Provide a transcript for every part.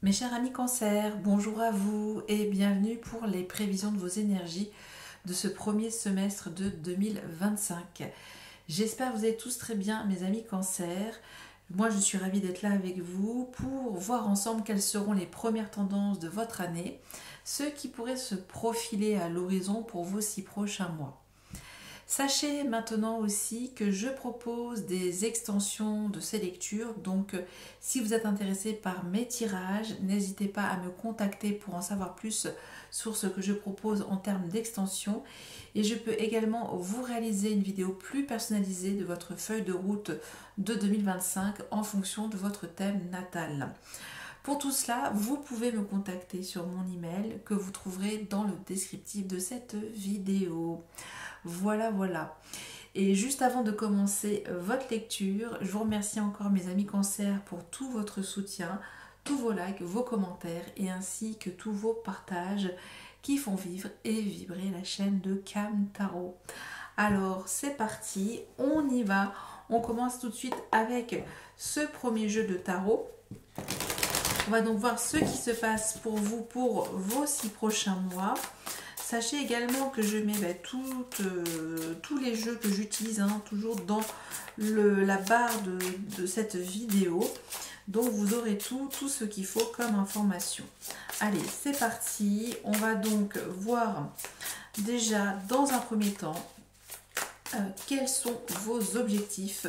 Mes chers amis Cancer, bonjour à vous et bienvenue pour les prévisions de vos énergies de ce premier semestre de 2025. J'espère que vous allez tous très bien, mes amis Cancer. Moi, je suis ravie d'être là avec vous pour voir ensemble quelles seront les premières tendances de votre année, ce qui pourrait se profiler à l'horizon pour vos 6 prochains mois. Sachez maintenant aussi que je propose des extensions de ces lectures, donc si vous êtes intéressé par mes tirages, n'hésitez pas à me contacter pour en savoir plus sur ce que je propose en termes d'extension. Et je peux également vous réaliser une vidéo plus personnalisée de votre feuille de route de 2025 en fonction de votre thème natal. Pour tout cela, vous pouvez me contacter sur mon email que vous trouverez dans le descriptif de cette vidéo. Voilà. Et juste avant de commencer votre lecture, je vous remercie encore mes amis Cancer pour tout votre soutien, tous vos likes, vos commentaires et ainsi que tous vos partages qui font vivre et vibrer la chaîne de Cam Tarot. Alors c'est parti, on y va. On commence tout de suite avec ce premier jeu de tarot. On va donc voir ce qui se passe pour vous pour vos 6 prochains mois. Sachez également que je mets tous les jeux que j'utilise toujours dans la barre de cette vidéo. Donc vous aurez tout ce qu'il faut comme information. Allez, c'est parti. On va donc voir déjà dans un premier temps quels sont vos objectifs,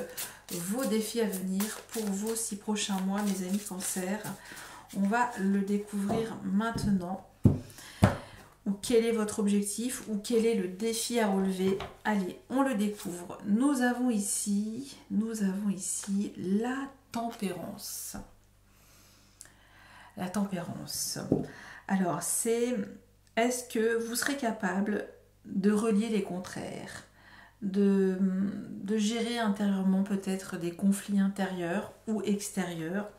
vos défis à venir pour vos 6 prochains mois, mes amis Cancer. On va le découvrir maintenant. Ou quel est votre objectif, ou quel est le défi à relever. Allez, on le découvre. Nous avons ici la tempérance. La tempérance. Alors, est-ce que vous serez capable de relier les contraires, de gérer intérieurement peut-être des conflits intérieurs ou extérieurs.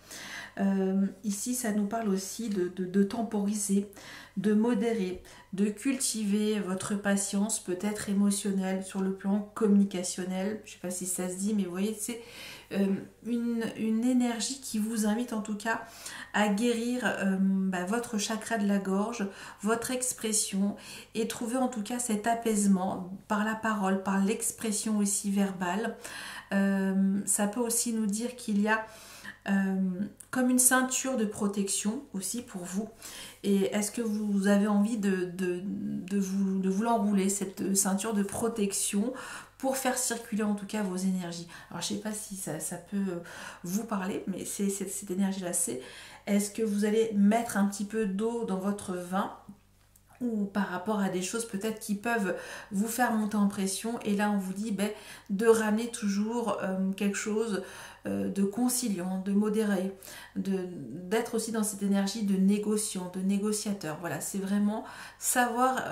Ici, ça nous parle aussi de temporiser, de modérer, de cultiver votre patience, peut-être émotionnelle, sur le plan communicationnel. Je ne sais pas si ça se dit, mais vous voyez, c'est une énergie qui vous invite en tout cas à guérir votre chakra de la gorge, votre expression, et trouver en tout cas cet apaisement par la parole, par l'expression aussi verbale. Ça peut aussi nous dire qu'il y a comme une ceinture de protection aussi pour vous. Et est-ce que vous avez envie de vous l'enrouler, cette ceinture de protection, pour faire circuler en tout cas vos énergies. Alors je ne sais pas si ça peut vous parler, mais c'est cette énergie-là. Est-ce que vous allez mettre un petit peu d'eau dans votre vin, ou par rapport à des choses peut-être qui peuvent vous faire monter en pression, et là on vous dit de ramener toujours quelque chose de conciliant, de modéré, d'être aussi dans cette énergie de négociant, de négociateur. Voilà, c'est vraiment savoir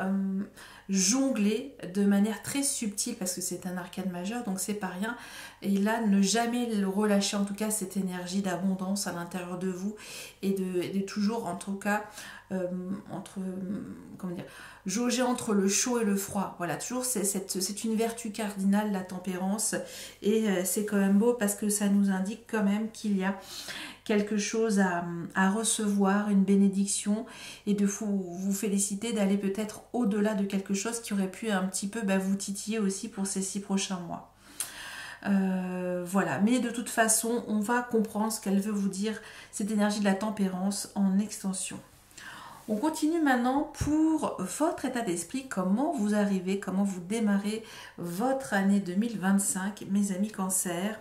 jongler de manière très subtile, parce que c'est un arcane majeur, donc c'est pas rien. Et là, ne jamais le relâcher, en tout cas cette énergie d'abondance à l'intérieur de vous, et de toujours en tout cas jauger entre le chaud et le froid. Voilà, toujours c'est une vertu cardinale, la tempérance, et c'est quand même beau parce que ça nous indique quand même qu'il y a quelque chose à recevoir, une bénédiction, et de vous féliciter d'aller peut-être au-delà de quelque chose qui aurait pu un petit peu vous titiller aussi pour ces 6 prochains mois. Voilà, mais de toute façon, on va comprendre ce qu'elle veut vous dire, cette énergie de la tempérance en extension. On continue maintenant pour votre état d'esprit, comment vous arrivez, comment vous démarrez votre année 2025, mes amis Cancer.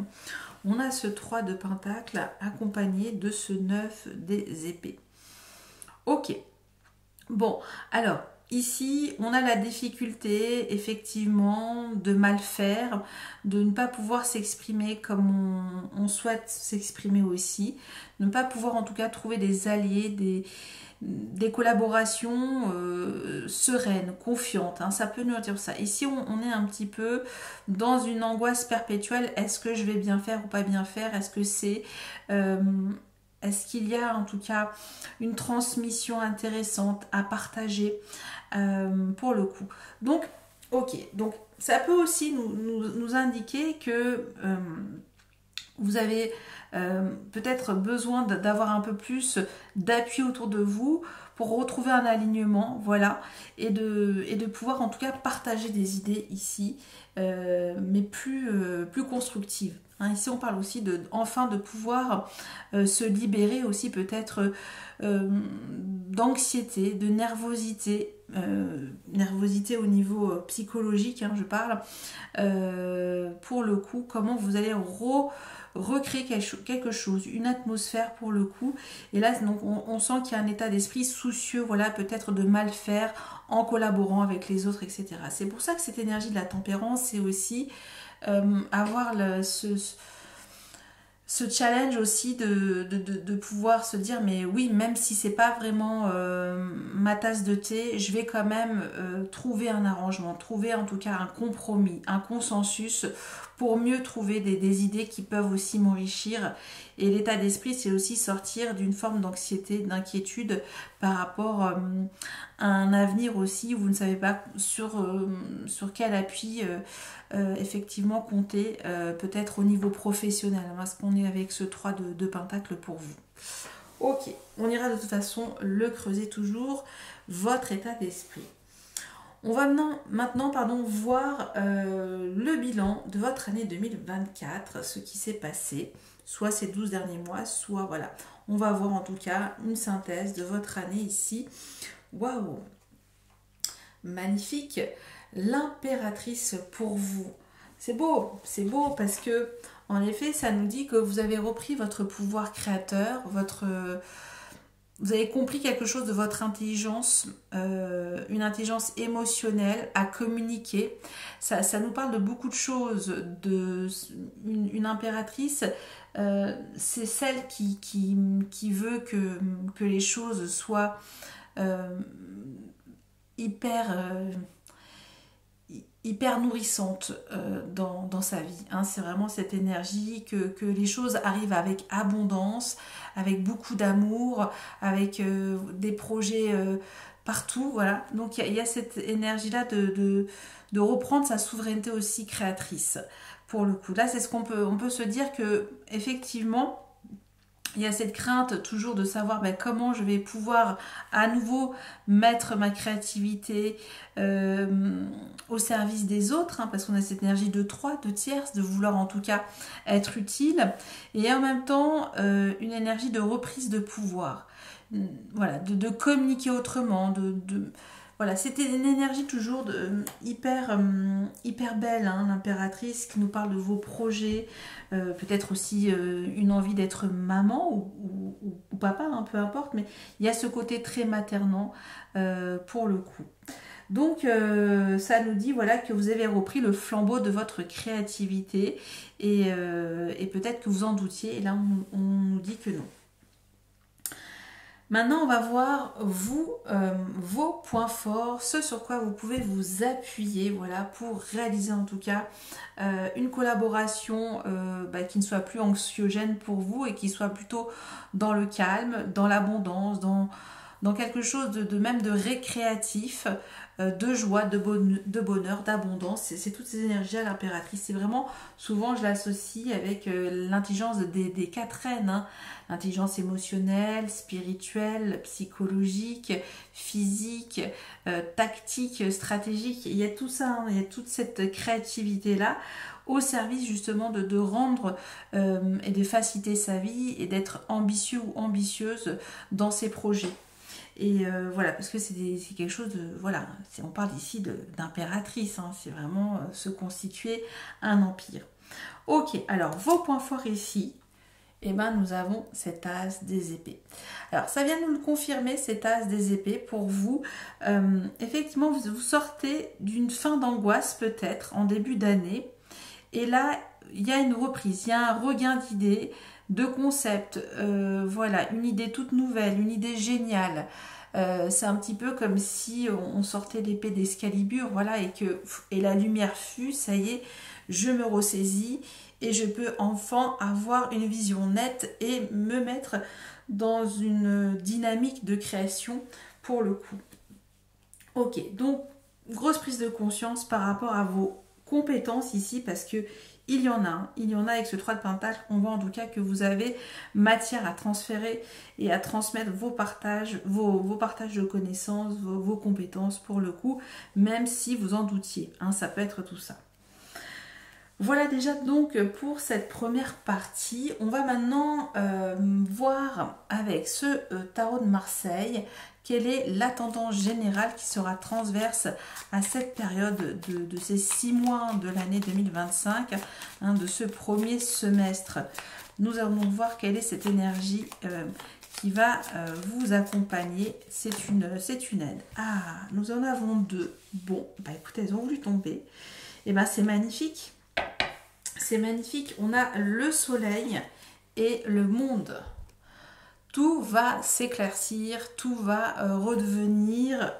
On a ce 3 de Pentacle accompagné de ce 9 des épées. Ok, bon, alors ici on a la difficulté effectivement de mal faire, de ne pas pouvoir s'exprimer comme on souhaite s'exprimer aussi, de ne pas pouvoir en tout cas trouver des alliés, des collaborations sereines, confiantes, ça peut nous dire ça. Ici on est un petit peu dans une angoisse perpétuelle. Est-ce que je vais bien faire ou pas bien faire? Est-ce que est-ce qu'il y a en tout cas une transmission intéressante à partager pour le coup? Donc ok, donc ça peut aussi nous indiquer que Vous avez peut-être besoin d'avoir un peu plus d'appui autour de vous pour retrouver un alignement, voilà, et de pouvoir en tout cas partager des idées ici, mais plus constructives. Hein, ici, on parle aussi enfin de pouvoir se libérer aussi peut-être d'anxiété, de nervosité, nervosité au niveau psychologique, hein, je parle, pour le coup, comment vous allez recréer quelque chose, une atmosphère pour le coup. Et là, donc, on sent qu'il y a un état d'esprit soucieux, voilà, peut-être de mal faire en collaborant avec les autres, etc. C'est pour ça que cette énergie de la tempérance, c'est aussi avoir ce challenge aussi de pouvoir se dire mais oui, même si c'est pas vraiment ma tasse de thé, je vais quand même trouver un arrangement, trouver en tout cas un compromis, un consensus pour mieux trouver des idées qui peuvent aussi m'enrichir. Et l'état d'esprit, c'est aussi sortir d'une forme d'anxiété, d'inquiétude par rapport à un avenir aussi où vous ne savez pas sur quel appui effectivement compter, peut-être au niveau professionnel, parce qu'on est avec ce 3 de Pentacle pour vous. Ok, on ira de toute façon le creuser toujours, votre état d'esprit. On va maintenant voir le bilan de votre année 2024, ce qui s'est passé, soit ces 12 derniers mois, soit voilà. On va voir en tout cas une synthèse de votre année ici. Waouh! Magnifique! L'impératrice pour vous. C'est beau parce que, en effet, ça nous dit que vous avez repris votre pouvoir créateur, vous avez compris quelque chose de votre intelligence, une intelligence émotionnelle à communiquer. Ça nous parle de beaucoup de choses. Une impératrice, c'est celle qui veut que les choses soient hyper nourrissante dans sa vie. Hein. C'est vraiment cette énergie que les choses arrivent avec abondance, avec beaucoup d'amour, avec des projets partout. Voilà. Donc il y a cette énergie-là de reprendre sa souveraineté aussi créatrice. Pour le coup, là, c'est ce on peut se dire que effectivement, il y a cette crainte toujours de savoir comment je vais pouvoir à nouveau mettre ma créativité au service des autres, hein, parce qu'on a cette énergie de 3, de tierce, de vouloir en tout cas être utile, et en même temps une énergie de reprise de pouvoir, voilà, de communiquer autrement, voilà, c'était une énergie toujours hyper belle, hein, l'impératrice qui nous parle de vos projets, peut-être aussi une envie d'être maman ou papa, hein, peu importe, mais il y a ce côté très maternant pour le coup. Donc ça nous dit voilà que vous avez repris le flambeau de votre créativité et peut-être que vous en doutiez, et là on nous dit que non. Maintenant, on va voir vos points forts, ce sur quoi vous pouvez vous appuyer, voilà, pour réaliser en tout cas une collaboration qui ne soit plus anxiogène pour vous et qui soit plutôt dans le calme, dans l'abondance, dans quelque chose même de récréatif, de joie, de bonheur, d'abondance. C'est toutes ces énergies à l'impératrice. C'est vraiment, souvent je l'associe avec l'intelligence des 4 reines, hein. L'intelligence émotionnelle, spirituelle, psychologique, physique, tactique, stratégique. Il y a tout ça, hein. Il y a toute cette créativité-là au service justement de rendre et de faciliter sa vie et d'être ambitieux ou ambitieuse dans ses projets. Et voilà, parce que c'est quelque chose de... Voilà, on parle ici d'impératrice, hein, c'est vraiment se constituer un empire. Ok, alors vos points forts ici, et nous avons cet as des épées. Alors ça vient nous le confirmer, cet as des épées pour vous. Effectivement, vous sortez d'une fin d'angoisse peut-être en début d'année. Et là, il y a une reprise, il y a un regain d'idées, de concepts. Voilà, une idée toute nouvelle, une idée géniale. C'est un petit peu comme si on sortait l'épée d'Excalibur, voilà, et la lumière fut, ça y est, je me ressaisis et je peux enfin avoir une vision nette et me mettre dans une dynamique de création pour le coup. Ok, donc grosse prise de conscience par rapport à vos compétences ici, parce que il y en a avec ce 3 de Pentacle. On voit en tout cas que vous avez matière à transférer et à transmettre vos partages, vos partages de connaissances, vos compétences pour le coup, même si vous en doutiez, hein, ça peut être tout ça. Voilà déjà donc pour cette première partie. On va maintenant voir avec ce tarot de Marseille quelle est la tendance générale qui sera transverse à cette période de ces 6 mois de l'année 2025, hein, de ce premier semestre. Nous allons donc voir quelle est cette énergie qui va vous accompagner. C'est une aide. Ah, nous en avons 2. Bon, bah écoutez, elles ont voulu tomber. Et ben c'est magnifique. C'est magnifique. On a le soleil et le monde. Tout va s'éclaircir, tout va redevenir,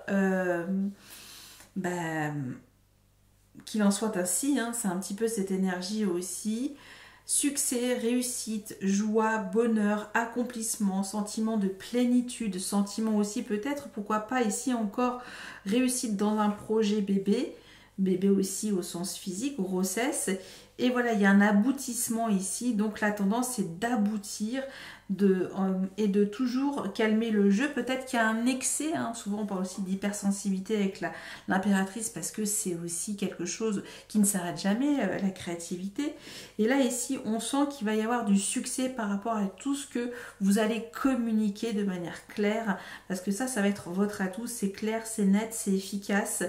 qu'il en soit ainsi, hein, c'est un petit peu cette énergie aussi. Succès, réussite, joie, bonheur, accomplissement, sentiment de plénitude, sentiment aussi peut-être, pourquoi pas ici encore, réussite dans un projet bébé, bébé aussi au sens physique, grossesse. Et voilà, il y a un aboutissement ici, donc la tendance c'est d'aboutir et de toujours calmer le jeu. Peut-être qu'il y a un excès, hein. Souvent on parle aussi d'hypersensibilité avec l'impératrice parce que c'est aussi quelque chose qui ne s'arrête jamais, la créativité. Et là ici on sent qu'il va y avoir du succès par rapport à tout ce que vous allez communiquer de manière claire, parce que ça va être votre atout, c'est clair, c'est net, c'est efficace.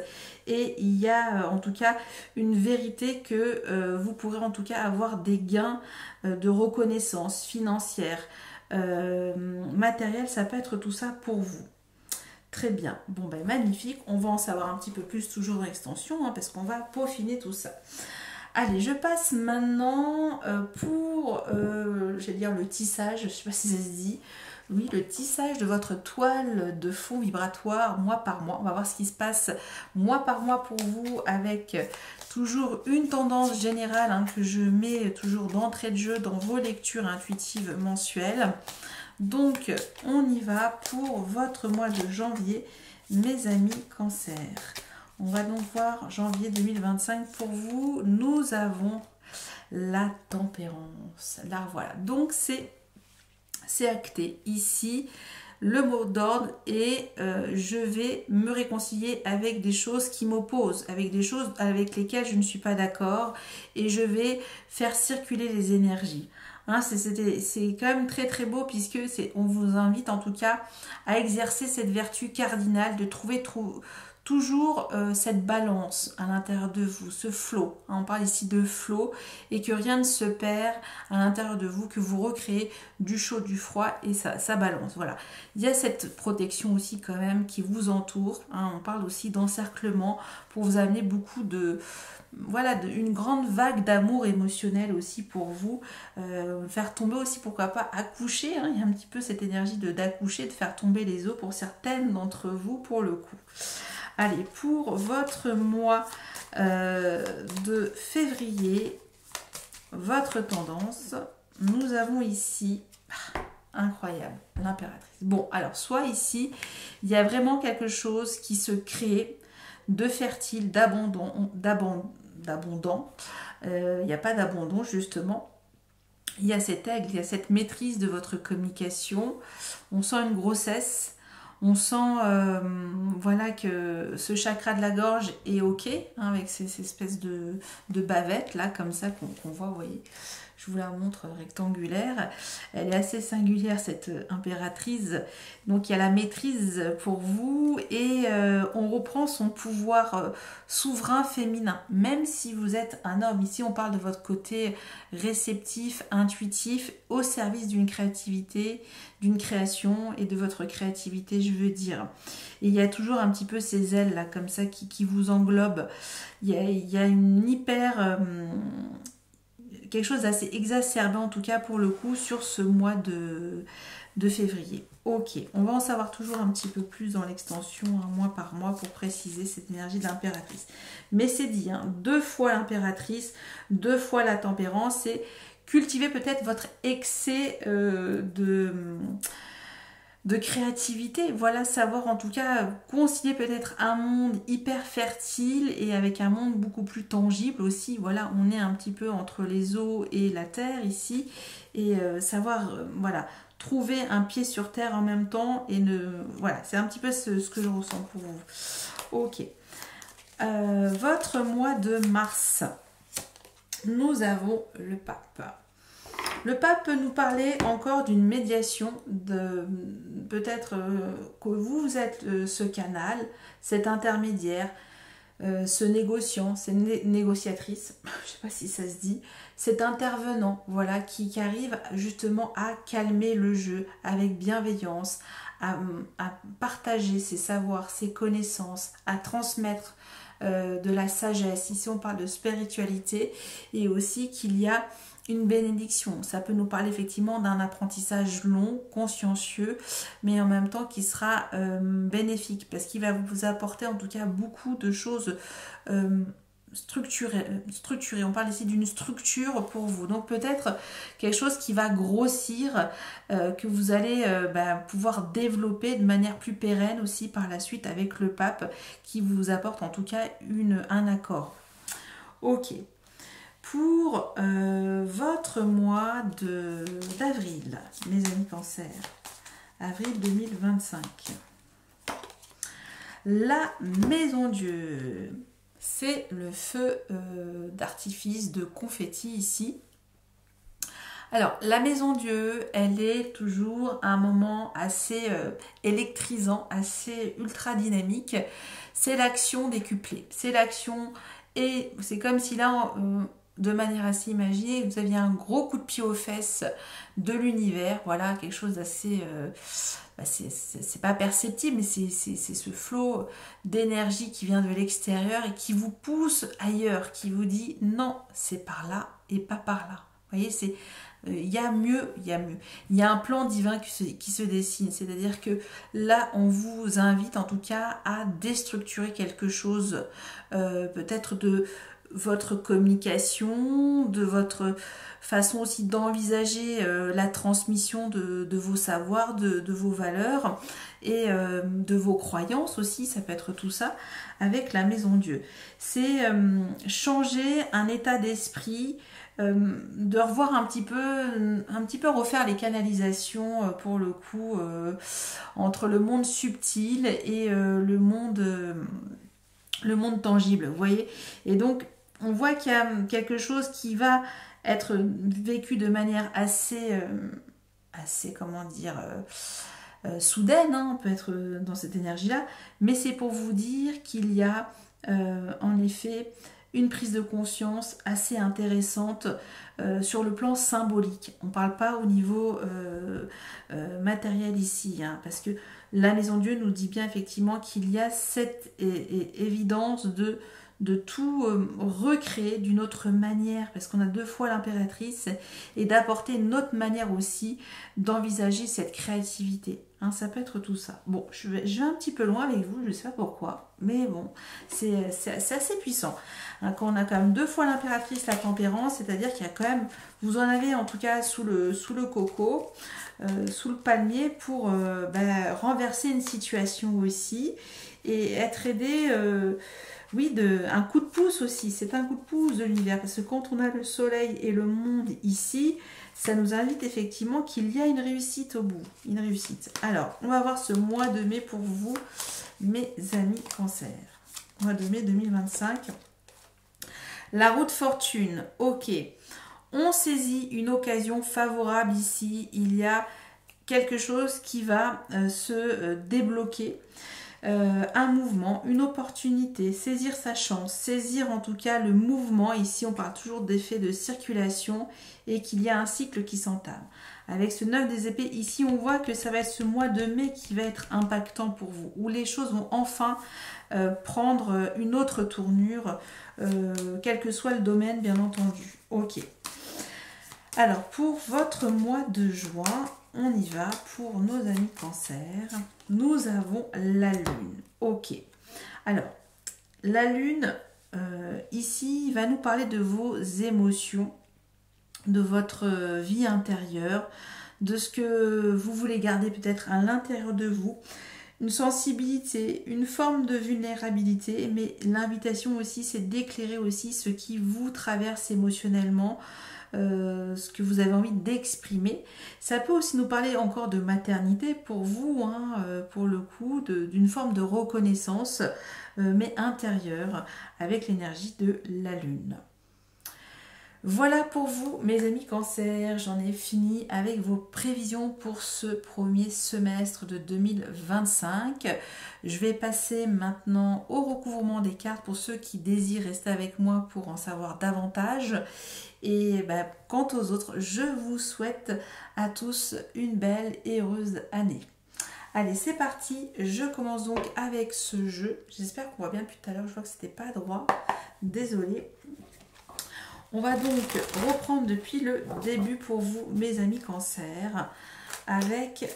Et il y a en tout cas une vérité que vous pourrez en tout cas avoir des gains de reconnaissance financière, matérielle, ça peut être tout ça pour vous. Très bien, bon ben magnifique, on va en savoir un petit peu plus toujours dans l'extension, hein, parce qu'on va peaufiner tout ça. Allez, je passe maintenant pour, j'allais dire le tissage, je ne sais pas si ça se dit. Oui, le tissage de votre toile de fond vibratoire mois par mois. On va voir ce qui se passe mois par mois pour vous avec toujours une tendance générale, hein, que je mets toujours d'entrée de jeu dans vos lectures intuitives mensuelles. Donc, on y va pour votre mois de janvier, mes amis Cancer. On va donc voir janvier 2025 pour vous. Nous avons la tempérance. Là, voilà. Donc, c'est acté. Ici, le mot d'ordre est je vais me réconcilier avec des choses qui m'opposent, avec des choses avec lesquelles je ne suis pas d'accord et je vais faire circuler les énergies. Hein, c'est quand même très très beau puisque on vous invite en tout cas à exercer cette vertu cardinale de trouver toujours cette balance à l'intérieur de vous, ce flow. Hein, on parle ici de flow et que rien ne se perd à l'intérieur de vous, que vous recréez du chaud, du froid et ça balance. Voilà. Il y a cette protection aussi quand même qui vous entoure. Hein, on parle aussi d'encerclement pour vous amener beaucoup une grande vague d'amour émotionnel aussi pour vous, faire tomber aussi pourquoi pas accoucher, hein, il y a un petit peu cette énergie d'accoucher, de faire tomber les os pour certaines d'entre vous pour le coup. Allez, pour votre mois de février, votre tendance, nous avons ici, incroyable, l'impératrice. Bon, alors, soit ici, il y a vraiment quelque chose qui se crée de fertile, d'abondant. Il n'y a pas d'abondant, justement. Il y a cet aigle, il y a cette maîtrise de votre communication. On sent une grossesse. On sent voilà que ce chakra de la gorge est ok, hein, avec ces espèces de bavettes là comme ça qu'on voit, vous voyez. Je vous la montre rectangulaire. Elle est assez singulière cette impératrice. Donc il y a la maîtrise pour vous et on reprend son pouvoir souverain féminin. Même si vous êtes un homme, ici on parle de votre côté réceptif, intuitif, au service d'une créativité, d'une création et de votre créativité, je veux dire. Et il y a toujours un petit peu ces ailes là comme ça qui vous englobent. Il y a une hyper... quelque chose d'assez exacerbé en tout cas pour le coup sur ce mois de février. Ok, on va en savoir toujours un petit peu plus dans l'extension, hein, mois par mois, pour préciser cette énergie de l'impératrice. Mais c'est dit, hein, 2 fois l'impératrice, 2 fois la tempérance, et cultiver peut-être votre excès de créativité. Voilà, savoir en tout cas concilier peut-être un monde hyper fertile et avec un monde beaucoup plus tangible aussi. Voilà, on est un petit peu entre les eaux et la terre ici. Et savoir, voilà, trouver un pied sur terre en même temps. Et voilà, c'est un petit peu ce que je ressens pour vous. Ok. Votre mois de mars. Nous avons le pape. Le pape peut nous parler encore d'une médiation, peut-être que vous êtes ce canal, cet intermédiaire, ce négociant, cette négociatrice, je ne sais pas si ça se dit, cet intervenant, voilà, qui arrive justement à calmer le jeu avec bienveillance, à partager ses savoirs, ses connaissances, à transmettre de la sagesse. Ici on parle de spiritualité et aussi qu'il y a une bénédiction. Ça peut nous parler effectivement d'un apprentissage long, consciencieux, mais en même temps qui sera bénéfique parce qu'il va vous apporter en tout cas beaucoup de choses structurées. On parle ici d'une structure pour vous. Donc peut-être quelque chose qui va grossir, que vous allez pouvoir développer de manière plus pérenne aussi par la suite avec le pape qui vous apporte en tout cas un accord. Ok. Pour votre mois d'avril, mes amis cancer, avril 2025. La maison Dieu, c'est le feu d'artifice de confetti ici. Alors, la maison Dieu, elle est toujours un moment assez électrisant, assez ultra dynamique. C'est l'action décuplée, c'est l'action et c'est comme si là... de manière assez imaginée, vous aviez un gros coup de pied aux fesses de l'univers, voilà, quelque chose d'assez, c'est pas perceptible, mais c'est ce flot d'énergie qui vient de l'extérieur et qui vous pousse ailleurs, qui vous dit non, c'est par là et pas par là. Vous voyez, il y a mieux, il y a mieux. Il y a un plan divin qui se dessine, c'est-à-dire que là, on vous invite en tout cas à déstructurer quelque chose, peut-être de votre communication, de votre façon aussi d'envisager la transmission de vos savoirs, de vos valeurs et de vos croyances aussi, ça peut être tout ça avec la maison Dieu. C'est changer un état d'esprit, de revoir un petit peu refaire les canalisations pour le coup entre le monde subtil et le monde tangible, vous voyez. Et donc on voit qu'il y a quelque chose qui va être vécu de manière assez comment dire, soudaine, hein, on peut être dans cette énergie-là, mais c'est pour vous dire qu'il y a en effet une prise de conscience assez intéressante sur le plan symbolique. On ne parle pas au niveau matériel ici, hein, parce que la maison Dieu nous dit bien effectivement qu'il y a cette évidence de tout recréer d'une autre manière, parce qu'on a deux fois l'impératrice, et d'apporter une autre manière aussi d'envisager cette créativité. Hein, ça peut être tout ça. Bon, je vais un petit peu loin avec vous, je ne sais pas pourquoi, mais bon, c'est assez puissant. Hein, quand on a quand même deux fois l'impératrice, la tempérance, c'est-à-dire qu'il y a quand même, vous en avez en tout cas sous le coco, sous le palmier pour renverser une situation aussi, et être aidé... oui, un coup de pouce aussi, c'est un coup de pouce de l'univers, parce que quand on a le soleil et le monde ici, ça nous invite effectivement qu'il y a une réussite au bout, une réussite. Alors, on va voir ce mois de mai pour vous, mes amis cancer. Mois de mai 2025. La roue de fortune, ok. On saisit une occasion favorable ici, il y a quelque chose qui va se débloquer. Un mouvement, une opportunité, saisir sa chance, saisir en tout cas le mouvement. Ici, on parle toujours d'effet de circulation et qu'il y a un cycle qui s'entame. Avec ce 9 des épées, ici, on voit que ça va être ce mois de mai qui va être impactant pour vous, où les choses vont enfin prendre une autre tournure, quel que soit le domaine, bien entendu. Ok. Alors, pour votre mois de juin, on y va pour nos amis cancer. Nous avons la lune. Ok. Alors, la lune, ici, va nous parler de vos émotions, de votre vie intérieure, de ce que vous voulez garder peut-être à l'intérieur de vous. Une sensibilité, une forme de vulnérabilité, mais l'invitation aussi, c'est d'éclairer aussi ce qui vous traverse émotionnellement, ce que vous avez envie d'exprimer. Ça peut aussi nous parler encore de maternité pour vous, hein, pour le coup, d'une forme de reconnaissance, mais intérieure, avec l'énergie de la lune. Voilà pour vous, mes amis Cancer, j'en ai fini avec vos prévisions pour ce premier semestre de 2025. Je vais passer maintenant au recouvrement des cartes pour ceux qui désirent rester avec moi pour en savoir davantage. Et quant aux autres, je vous souhaite à tous une belle et heureuse année. Allez, c'est parti, je commence donc avec ce jeu. J'espère qu'on voit bien depuis tout à l'heure, je vois que c'était pas droit, désolée. On va donc reprendre depuis le début pour vous, mes amis Cancer, avec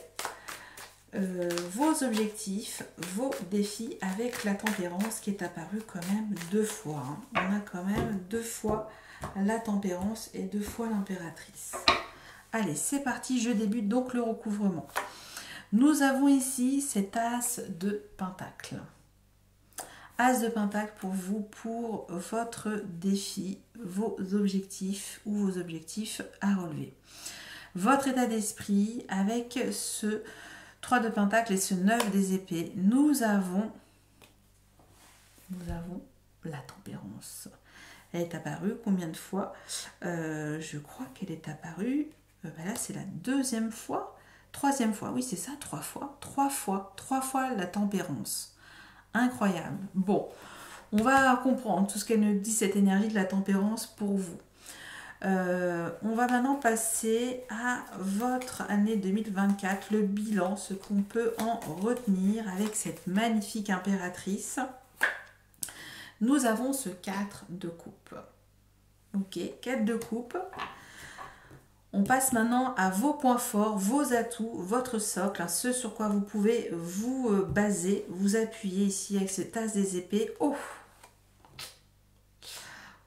vos objectifs, vos défis, avec la tempérance qui est apparue quand même 2 fois. Hein. On a quand même 2 fois la tempérance et 2 fois l'impératrice. Allez, c'est parti, je débute donc le recouvrement. Nous avons ici cet as de pentacle. As de pentacle pour vous, pour votre défi, vos objectifs ou vos objectifs à relever. Votre état d'esprit avec ce 3 de pentacle et ce 9 des épées, nous avons la tempérance. Elle est apparue combien de fois? Je crois qu'elle est apparue, là c'est la 2e fois, 3e fois, oui c'est ça, 3 fois. 3 fois la tempérance. Incroyable. Bon, on va comprendre tout ce qu'elle nous dit, cette énergie de la tempérance pour vous. On va maintenant passer à votre année 2024, le bilan, ce qu'on peut en retenir avec cette magnifique impératrice. Nous avons ce 4 de coupe. Ok, 4 de coupe. On passe maintenant à vos points forts, vos atouts, votre socle, hein, ce sur quoi vous pouvez vous baser, vous appuyer ici avec cette as des épées. Oh,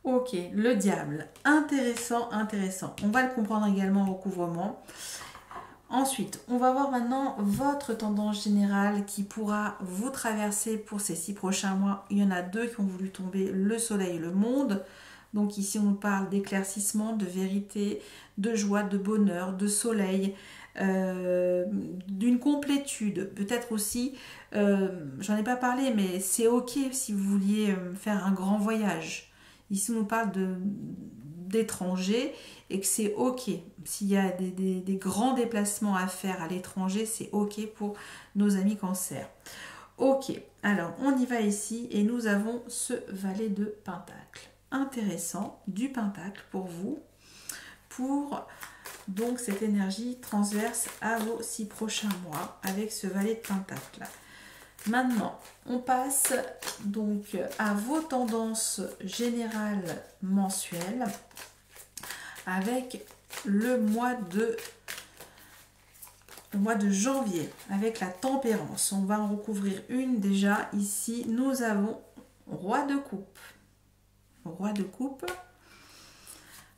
ok, le diable, intéressant, intéressant. On va le comprendre également au recouvrement. Ensuite, on va voir maintenant votre tendance générale qui pourra vous traverser pour ces 6 prochains mois. Il y en a 2 qui ont voulu tomber, le soleil et le monde. Donc ici, on nous parle d'éclaircissement, de vérité, de joie, de bonheur, de soleil, d'une complétude. Peut-être aussi, j'en ai pas parlé, mais c'est ok si vous vouliez faire un grand voyage. Ici, on nous parle d'étrangers et que c'est ok. S'il y a des grands déplacements à faire à l'étranger, c'est ok pour nos amis Cancer. Ok, alors on y va ici et nous avons ce valet de pentacle. Intéressant, du pentacle pour vous, pour donc cette énergie transverse à vos 6 prochains mois avec ce valet de pentacle. Maintenant, on passe donc à vos tendances générales mensuelles avec le mois de janvier, avec la tempérance. On va en recouvrir une déjà. Ici, nous avons roi de coupe. Roi de coupe.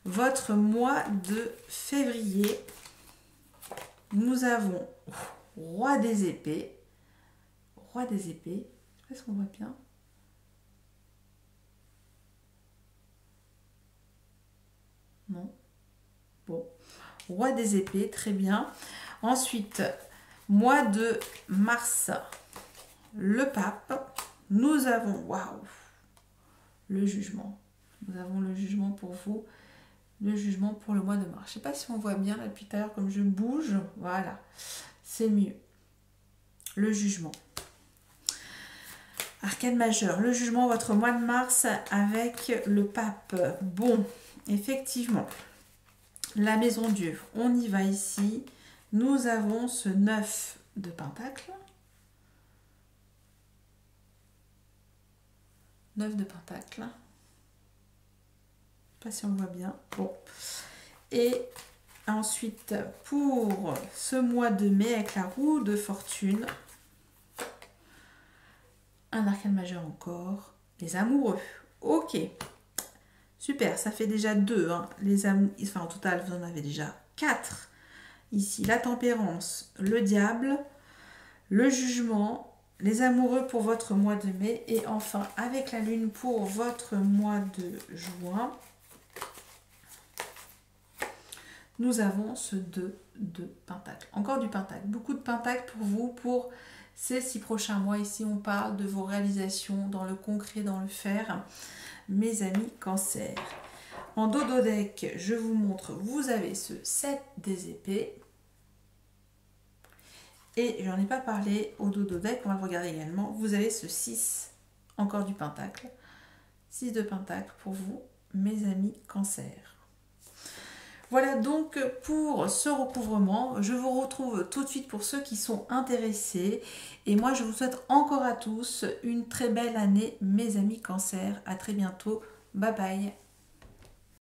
Votre mois de février, nous avons roi des épées. Roi des épées. Est-ce qu'on voit bien? Non. Bon. Roi des épées, très bien. Ensuite, mois de mars, le pape. Nous avons, waouh, le jugement. Nous avons le jugement pour vous. Le jugement pour le mois de mars. Je ne sais pas si on voit bien là, depuis tout à l'heure comme je bouge. Voilà, c'est mieux. Le jugement. Arcane majeur. Le jugement, votre mois de mars avec le pape. Bon, effectivement. La maison Dieu. On y va ici. Nous avons ce 9 de pentacle. 9 de pentacle. Pas si on voit bien. Bon. Et ensuite, pour ce mois de mai, avec la roue de fortune, un arcane majeur encore, les amoureux. Ok. Super, ça fait déjà 2. Hein. Les amoureux, enfin en total, vous en avez déjà 4. ici la tempérance, le diable, le jugement, les amoureux pour votre mois de mai et enfin avec la lune pour votre mois de juin, nous avons ce 2 de pentacle. Encore du pentacle, beaucoup de pentacle pour vous pour ces 6 prochains mois. Ici on parle de vos réalisations dans le concret, dans le faire, mes amis Cancer. En dodo deck, je vous montre, vous avez ce 7 des épées. Et j'en ai pas parlé au dodo deck, on va le regarder également. Vous avez ce 6, encore du pentacle. 6 de pentacle pour vous, mes amis Cancer. Voilà donc pour ce recouvrement. Je vous retrouve tout de suite pour ceux qui sont intéressés. Et moi, je vous souhaite encore à tous une très belle année, mes amis Cancer. À très bientôt. Bye bye.